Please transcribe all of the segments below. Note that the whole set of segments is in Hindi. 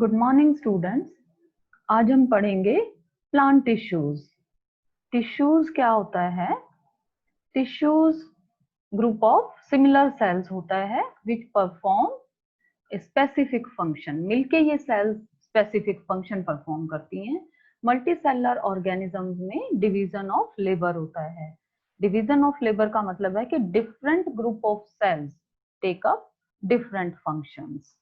Good morning students. आज हम पढ़ेंगे प्लांट टिश्यूज। टिश्यूज क्या होता है? Tissues group of similar sales होता है विच परफॉर्म स्पेसिफिक फंक्शन। मिलके ये सेल्स स्पेसिफिक फंक्शन परफॉर्म करती हैं। मल्टीसेलुलर ऑर्गेनिजम्स में डिवीजन ऑफ लेबर होता है। डिवीजन ऑफ लेबर का मतलब है कि different group of cells take up different functions.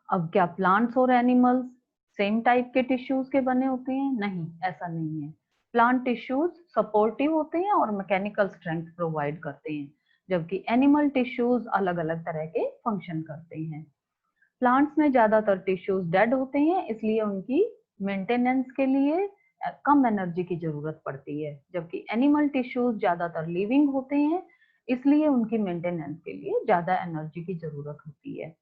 अब क्या प्लांट्स और एनिमल्स सेम टाइप के टिश्यूज के बने होते हैं? नहीं, ऐसा नहीं है। प्लांट टिश्यूज सपोर्टिव होते हैं और मैकेनिकल स्ट्रेंथ प्रोवाइड करते हैं, जबकि एनिमल टिश्यूज अलग अलग तरह के फंक्शन करते हैं। प्लांट्स में ज्यादातर टिश्यूज डेड होते हैं, इसलिए उनकी मेंटेनेंस के लिए कम एनर्जी की जरूरत पड़ती है, जबकि एनिमल टिश्यूज ज्यादातर लिविंग होते हैं, इसलिए उनकी मेंटेनेंस के लिए ज्यादा एनर्जी की जरूरत होती है।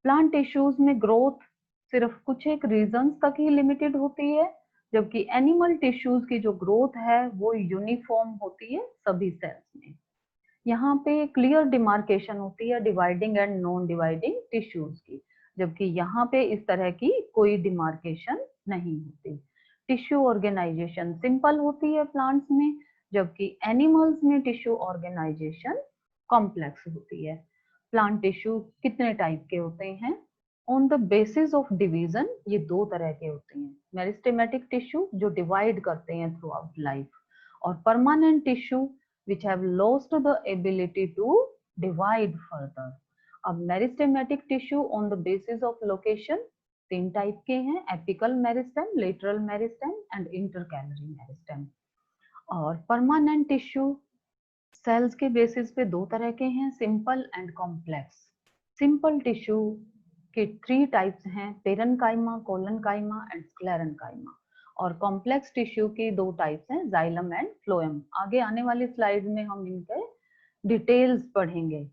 प्लांट टिश्यूज में ग्रोथ सिर्फ कुछ एक रीजन्स तक ही लिमिटेड होती है, जबकि एनिमल टिश्यूज की जो ग्रोथ है वो यूनिफॉर्म होती है सभी सेल्स में। यहाँ पे क्लियर डिमार्केशन होती है dividing and non dividing tissues की, जबकि यहाँ पे इस तरह की कोई डिमार्केशन नहीं होती। टिश्यू ऑर्गेनाइजेशन सिंपल होती है प्लांट्स में, जबकि एनिमल्स में टिश्यू ऑर्गेनाइजेशन कॉम्प्लेक्स होती है। प्लांट टिश्यू कितने टाइप के होते हैं? On the basis of division ये दो तरह के होते हैं। मेरिस्टेमेटिक टिश्यू जो डिवाइड करते हैं थ्रू आउट लाइफ, और permanent tissue which have lost the ability to divide further. अब meristematic tissue on the basis of location तीन टाइप के हैं: apical meristem, lateral meristem and intercalary meristem. और परमानेंट टिश्यू सेल्स के बेसिस पे दो तरह के हैं: simple and complex. Simple tissue के थ्री टाइप्स हैं: पेरेन्काइमा, कोलेनकाइमा एंड स्क्लेरेन्काइमा। और कॉम्प्लेक्स टिश्यू की दो टाइप्स हैं: जाइलम एंड फ्लोएम। आगे आने वाली स्लाइड में हम इनके डिटेल्स पढ़ेंगे।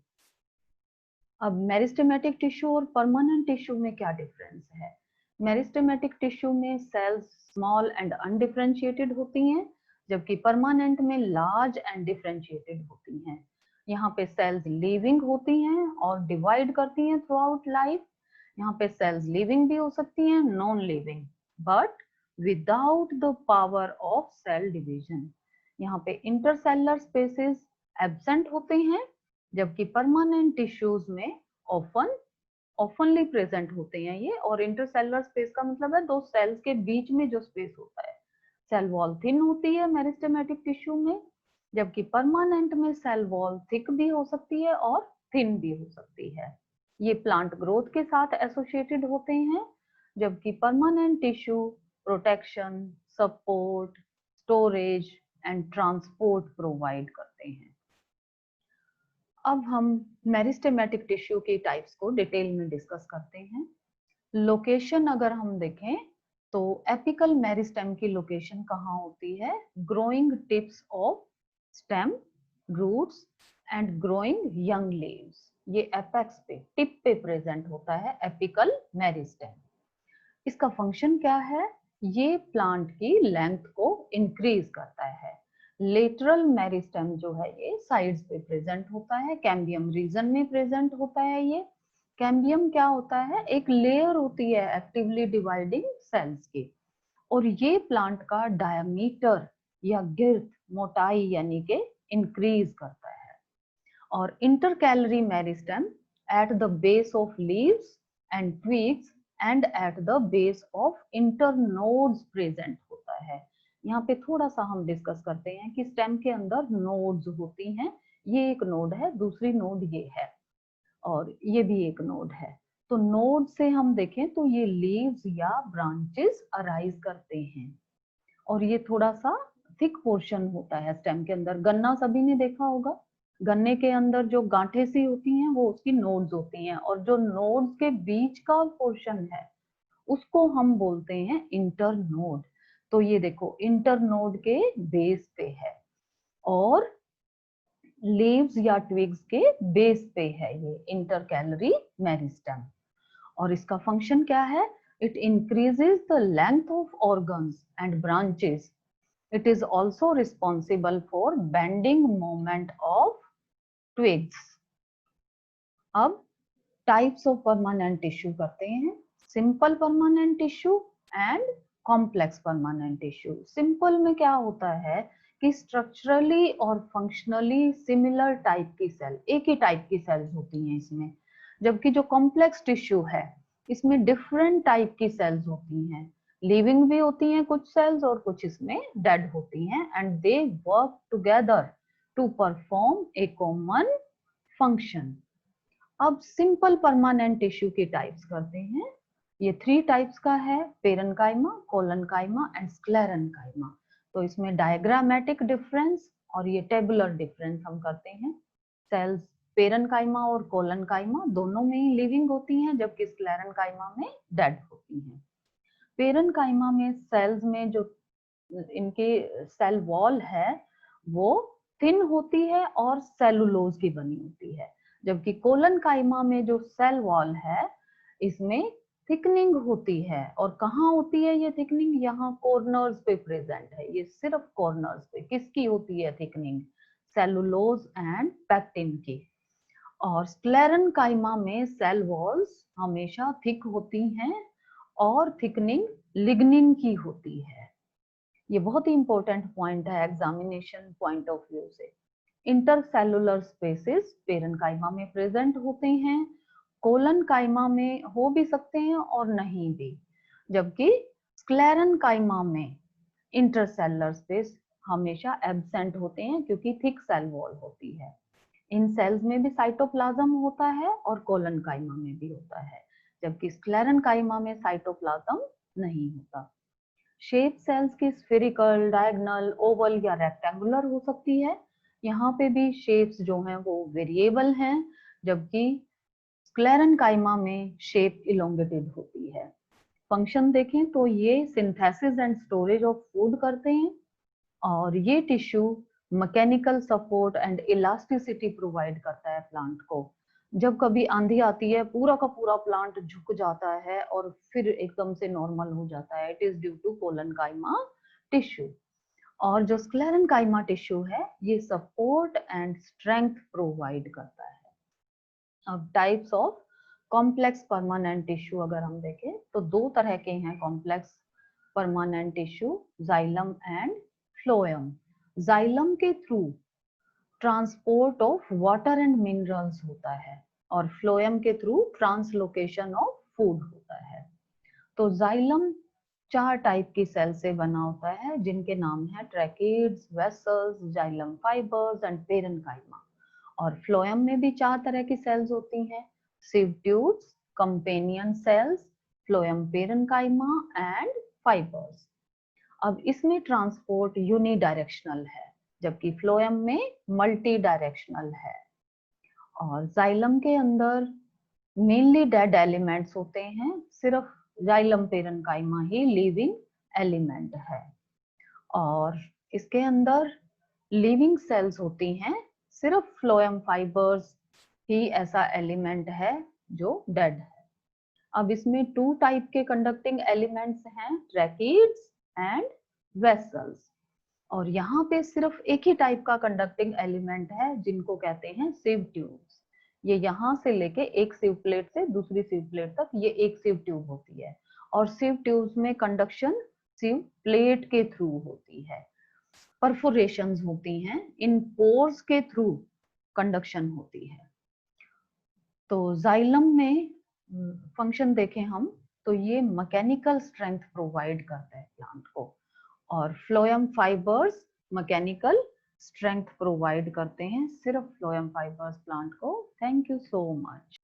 अब मेरिस्टेमेटिक टिश्यू और परमानेंट टिश्यू में क्या डिफरेंस है? मेरिस्टेमेटिक टिश्यू में सेल्स स्मॉल एंड अनडिफरेंशिएटेड होती हैं, जबकि परमानेंट में लार्ज एंड डिफरेंशिएटेड होती हैं। यहाँ पे सेल्स लिविंग होती हैं और डिवाइड करती हैं थ्रू आउट लाइफ। यहाँ पे सेल्स लिविंग भी हो सकती हैं, non living, but without the power of cell division. यहाँ पे इंटरसेलुलर स्पेसेस एब्सेंट होते हैं, जबकि परमानेंट टिश्यूज में ऑफनली प्रेजेंट होते हैं ये। और इंटरसेलुलर स्पेस का मतलब है दो सेल्स के बीच में जो स्पेस होता है। सेल वॉल थिन होती है मेरिस्टेमेटिक टिश्यू में, जबकि परमानेंट में सेल वॉल थिक भी हो सकती है और थिन भी हो सकती है। ये प्लांट ग्रोथ के साथ एसोसिएटेड होते हैं, जबकि permanent tissue protection, support, storage and transport provide करते हैं। अब हम मेरिस्टेमेटिक टिश्यू की टाइप्स को डिटेल में डिस्कस करते हैं। लोकेशन अगर हम देखें तो एपिकल मेरिस्टेम की लोकेशन कहाँ होती है? Growing tips of stem, roots and growing young leaves. ये एपेक्स पे, टिप पे प्रेजेंट होता है एपिकल मेरिस्टेम। इसका फंक्शन क्या है? ये प्लांट की लेंथ को इंक्रीज करता है। लेटरल मेरिस्टेम जो है ये साइड्स पे प्रेजेंट होता है, कैम्बियम रीजन में प्रेजेंट होता है। ये कैम्बियम क्या होता है? एक लेयर होती है एक्टिवली डिवाइडिंग सेल्स की, और ये प्लांट का डायमीटर या गिर्थ, मोटाई यानी के इंक्रीज करता है। और intercalary meristem at the base of leaves and twigs and at the base of internodes present होता है। यहाँ पे थोड़ा सा हम डिस्कस करते हैं कि स्टेम के अंदर नोड्स होती हैं। ये एक नोड है, दूसरी नोड ये है, और ये भी एक नोड है। तो नोड से हम देखें तो ये लीव्स या ब्रांचेस अराइज करते हैं, और ये थोड़ा सा थिक पोर्शन होता है स्टेम के अंदर। गन्ना सभी ने देखा होगा, गन्ने के अंदर जो गांठें सी होती हैं वो उसकी नोड्स होती हैं, और जो नोड्स के बीच का पोर्शन है उसको हम बोलते हैं इंटरनोड। तो ये देखो इंटरनोड के बेस पे है, और लीव्स या ट्विग्स के बेस पे है ये इंटरकैलरी मेरिस्टेम। और इसका फंक्शन क्या है? It increases the length of organs and branches. It is also responsible for bending movement of twigs. अब टाइप्स ऑफ परमानेंट टिश्यू करते हैं। Simple permanent tissue and complex permanent tissue. Simple में क्या होता है कि स्ट्रक्चरली और फंक्शनली सिमिलर टाइप की सेल, एक ही टाइप की सेल्स होती हैं इसमें, जबकि जो कॉम्प्लेक्स टिश्यू है इसमें डिफरेंट टाइप की सेल्स होती हैं, लिविंग भी होती हैं कुछ सेल्स और कुछ इसमें डेड होती हैं, and they work together to perform a common function. अब सिंपल परमानेंट टिश्यू की टाइप्स करते हैं। ये 3 टाइप्स का है, पेरेन्काइमा, कोलनकाइमा एंड स्क्लेरेन्काइमा। तो इसमें डायग्रामेटिक डिफरेंस और ये टेबुलर डिफरेंस हम करते हैं। सेल्स पेरेन्काइमा और कोलनकाइमा दोनों में ही लिविंग होती हैं, जबकि स्क्लेरेन्काइमा में डेड होती हैं। पेरेन्काइमा में सेल्स में जो इनके सेल वॉल है वो थिन होती है और सेलुलोज की बनी होती है, जबकि कोलनकाइमा में जो सेल वॉल है इसमें थिकनिंग होती है। और कहाँ होती है ये थिकनिंग? यहाँ कॉर्नर्स पे प्रेजेंट है, ये सिर्फ कॉर्नर्स पे। किसकी होती है थिकनिंग? सेलुलोज एंड पैक्टिन की। और स्क्लेरेन्काइमा में सेल वॉल्स हमेशा थिक होती हैं और थिकनिंग लिग्निन की होती है। ये बहुत ही इंपॉर्टेंट पॉइंट है एग्जामिनेशन पॉइंट ऑफ व्यू से। इंटरसेलुलर स्पेसेस पेरेन्काइमा में प्रेजेंट होते हैं, कोलनकाइमा में हो भी सकते हैं और नहीं भी, जबकि स्क्लेरेन्काइमा में इंटरसेलुलर स्पेस हमेशा एब्सेंट होते हैं क्योंकि थिक सेल वॉल होती है। इन सेल्स में भी साइटोप्लाज्म होता है और कोलनकाइमा में भी होता है, जबकि स्क्लेरेन्काइमा में साइटोप्लाज्म नहीं होता। शेप सेल्स की स्फेरिकल, डायगोनल, ओवल या रेक्टेंगुलर हो सकती है। यहाँ पे भी शेप्स जो हैं वो वेरिएबल हैं, जबकि स्क्लेरेन्काइमा में शेप इलोंगेटेड होती है। फंक्शन देखें तो ये synthesis and storage of food करते हैं, और ये tissue mechanical support and elasticity provide करता है प्लांट को। जब कभी आंधी आती है पूरा का पूरा प्लांट झुक जाता है और फिर एकदम से नॉर्मल हो जाता है, it is due to collenchyma tissue. और जो स्क्लेरेन्काइमा टिश्यू है ये सपोर्ट एंड स्ट्रेंथ प्रोवाइड करता है। अब types of complex permanent tissue अगर हम देखें तो 2 तरह के हैं complex permanent tissue, xylem and phloem. Xylem के through transport of water and minerals होता है और फ्लोएम के थ्रू ट्रांसलोकेशन ऑफ फूड होता है। तो जाइलम 4 टाइप की सेल से बना होता है, जिनके नाम है tracheids, vessels, xylem fibres and parenchyma. और फ्लोएम में भी 4 तरह की सेल्स होती हैं, sieve tubes, companion cells, phloem parenchyma and fibres. अब इसमें ट्रांसपोर्ट यूनिडायरेक्शनल है, जबकि फ्लोएम में मल्टी डायरेक्शनल है। और जाइलम के अंदर मेनली डेड एलिमेंट्स होते हैं, सिर्फ जाइलम पेरेन्काइमा ही लिविंग एलिमेंट है। और इसके अंदर लिविंग सेल्स होती हैं, सिर्फ फ्लोएम फाइबर्स ही ऐसा एलिमेंट है जो डेड है। अब इसमें 2 टाइप के कंडक्टिंग एलिमेंट्स हैं, ट्रैकिड्स एंड वेसल्स। और यहाँ पे सिर्फ एक ही टाइप का कंडक्टिंग एलिमेंट है जिनको कहते हैं सिव ट्यूब्स। ये यहाँ से लेके एक सिव प्लेट से दूसरी सिव प्लेट तक ये एक सिव ट्यूब होती है, और सिव ट्यूब्स में कंडक्शन सिव प्लेट के थ्रू होती है, परफोरेशंस होती हैं, इन पोर्स के थ्रू कंडक्शन होती है। तो जाइलम में फंक्शन देखें हम तो ये मैकेनिकल स्ट्रेंथ प्रोवाइड करता है प्लांट को, और phloem fibres mechanical strength provide करते हैं, सिर्फ फ्लोएम फाइबर्स प्लांट को। Thank you so much.